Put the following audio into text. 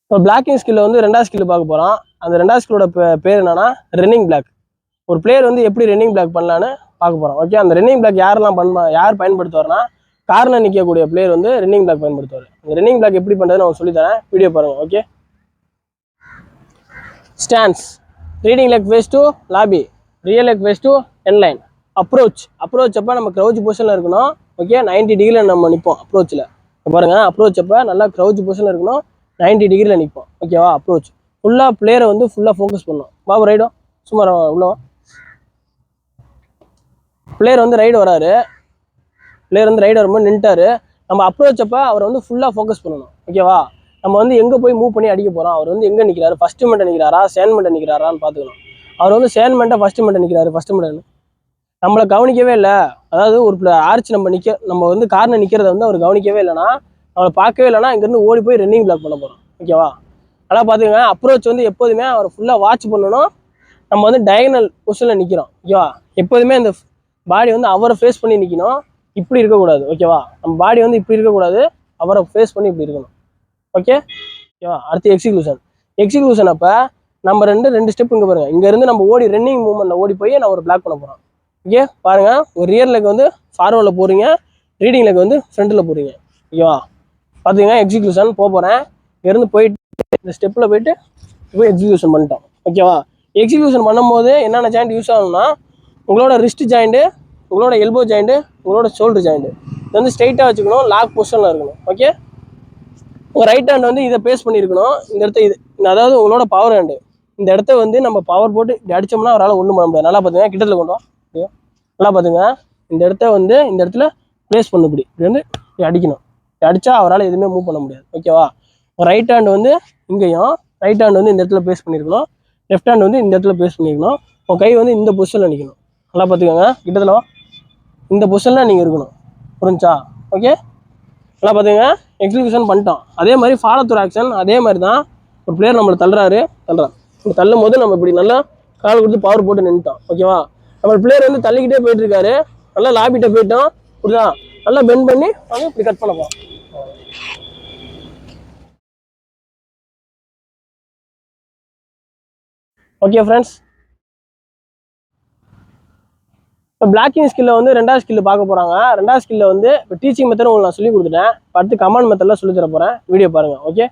இப்போ பிளாக்கிங் ஸ்கில்ல வந்து ரெண்டாவது ஸ்கில் பார்க்க போகிறோம். அந்த ரெண்டாவது ஸ்கில்லோட பேர் என்னன்னா ரன்னிங் பிளாக். ஒரு பிளேயர் வந்து எப்படி ரன்னிங் பிளாக் பண்ணலான்னு பார்க்க போகிறோம். ஓகே, அந்த ரன்னிங் பிளாக் யார் பயன்படுத்துவார்னா கார்னர் நிற்கக்கூடிய பிளேயர் வந்து ரன்னிங் பிளாக் பயன்படுத்துவார். அந்த ரன்னிங் பிளாக் எப்படி பண்ணுறதுன்னு நான் சொல்லித்தரேன், வீடியோ பாருங்கள். Okay, stance, leading leg face to lobby, rear leg face to in line. Approach அப்போ நம்ம க்ரௌச் பொசிஷனில் இருக்கணும். ஓகே, 90 டிகிரியில் நம்ம நிற்போம் அப்ரோச்சில். பாருங்கள், அப்ரோச் அப்போ நல்லா க்ரௌச் பொசிஷனில் இருக்கணும், 90 டிகிரியில் நிற்போம். ஓகேவா? அப்ரோச் ஃபுல்லாக பிளேயரை வந்து ஃபுல்லாக ஃபோக்கஸ் பண்ணணும். பாபு ரைடோ சும்மா உள்ளவா. பிளேயர் வந்து ரைடு வராரு, பிளேயர் வந்து ரைடு வரும்போது நின்ட்டாரு. நம்ம அப்ரோச் அப்போ அவரை வந்து ஃபுல்லாக ஃபோக்கஸ் பண்ணணும். ஓகேவா? நம்ம வந்து எங்கே போய் மூவ் பண்ணி அடிக்க போகிறோம், அவர் வந்து எங்கே நிற்கிறாரு, ஃபஸ்ட்டு மெண்ட்டை நிற்கிறாரா சேன் மெண்ட்டை நிற்கிறாரான்னு பார்த்துக்கணும். அவர் வந்து சேன் மெண்ட்டை ஃபஸ்ட்டு மெண்ட்டை நிற்கிறாரு. ஃபஸ்ட்டு மெண்ட்டை நம்மளை கவனிக்கவே இல்லை. அதாவது ஒரு ஆர்ச் நம்ம வந்து கார்னர் நிற்கிறத வந்து அவர் கவனிக்கவே இல்லைன்னா, அவளை பார்க்கவே இல்லைன்னா இங்கேருந்து ஓடி போய் ரன்னிங் பிளாக் பண்ண போகிறோம். ஓகேவா? அதெல்லாம் பார்த்துக்கங்க. அப்ரோச் வந்து எப்போதுமே அவரை ஃபுல்லாக வாட்ச் பண்ணணும். நம்ம வந்து டயகனல் பொசிஷனில் நிற்கிறோம். ஓகேவா? எப்போதுமே அந்த பாடி வந்து அவரை ஃபேஸ் பண்ணி நிற்கணும், இப்படி இருக்கக்கூடாது. ஓகேவா? நம்ம பாடி வந்து இப்படி இருக்கக்கூடாது, அவரை ஃபேஸ் பண்ணி இப்படி இருக்கணும். ஓகேவா? அடுத்து எக்ஸிக்யூஷன் அப்போ நம்ம ரெண்டு ஸ்டெப் இங்கே பாருங்கள். இங்கேருந்து நம்ம ஓடி ரன்னிங் மூவ்மெண்ட்டில் ஓடி போய் நான் ஒரு பிளாக் பண்ண போகிறோம். ஓகே, பாருங்கள், ஒரு ரியர் லெக் வந்து ஃபார்வர்டில் போகிறீங்க, ரீடிங் லெக் வந்து ஃப்ரண்ட்டில் போகிறீங்க. ஓகேவா? பார்த்துங்க, எக்ஸிக்யூஷன் போகிறேன். இங்கேருந்து போயிட்டு இந்த ஸ்டெப்பில் போயிட்டு போய் எக்ஸிக்யூஷன் பண்ணிட்டோம். ஓகேவா? எக்ஸிக்யூஷன் பண்ணும்போது என்னென்ன ஜாயிண்ட் யூஸ் ஆகணும்னா உங்களோட ரிஸ்ட் ஜாயிண்ட்டு, உங்களோட எல்போ ஜாயிண்ட்டு, உங்களோட ஷோல்டர் ஜாயிண்ட்டு இது வந்து ஸ்ட்ரைட்டாக வச்சுக்கணும், லாக் பொசிஷனில் இருக்கணும். ஓகே, உங்கள் ரைட் ஹேண்ட் வந்து இதை பேஸ் பண்ணியிருக்கணும். இந்த இடத்த அதாவது உங்களோட பவர் ஹேண்டு இந்த இடத்த வந்து நம்ம பவர் போட்டு இப்படி அடித்தோம்னா அவரால் ஒன்றும் பண்ண முடியாது. நல்லா பார்த்துங்க, கிட்டத்தில் கொண்டு வா. நல்லா பார்த்துங்க, இந்த இடத்த வந்து இந்த இடத்துல ப்ளேஸ் பண்ணு, இப்படி வந்து அடிக்கணும். அடித்தா அவரால் எதுவுமே மூவ் பண்ண முடியாது. ஓகேவா? ரைட் ஹேண்ட் வந்து இங்கேயும், ரைட் ஹேண்ட் வந்து இந்த இடத்துல ப்ளேஸ் பண்ணியிருக்கணும், லெஃப்ட் ஹேண்ட் வந்து இந்த இடத்துல ப்ளேஸ் பண்ணியிருக்கணும். உங்கள் கை வந்து இந்த பொசிஷனில் நிற்கணும். நல்லா பார்த்துக்கோங்க, கிட்டத்தில் இந்த பொசிஷனில் நீங்கள் இருக்கணும். புரிஞ்சா? ஓகே, நல்லா பார்த்துங்க. எக்ஸிக்யூஷன் பண்ணிட்டோம். அதே மாதிரி ஃபாலோ த்ரூ ஆக்ஷன் அதே மாதிரி தான். ஒரு பிளேயர் நம்மளை தள்ளுறாரு, இப்படி தள்ளும் போது நம்ம இப்படி நல்லா கால் கொடுத்து பவர் போட்டு நின்றுட்டோம். ஓகேவா? நம்ம பிளேயர் வந்து தள்ளிக்கிட்டே போயிட்டு இருக்காரு, நல்லா லாபிட்ட போயிட்டோம். இப்படிதான் நல்லா பெண்ட் பண்ணி வந்து இப்படி கட் பண்ணப்போம். ஓகே ஃப்ரெண்ட்ஸ், இப்போ பிளாக்கிங் ஸ்கில்ல வந்து ரெண்டாவது ஸ்கில் பார்க்க போகிறாங்க. ரெண்டாவது ஸ்கில்ல வந்து இப்போ டீச்சிங் மெத்தட் உங்களுக்கு நான் சொல்லி கொடுத்துட்டேன். அடுத்து கமாண்ட் மெத்தட்லாம் சொல்லி தர போகிறேன். வீடியோ பாருங்கள். ஓகே.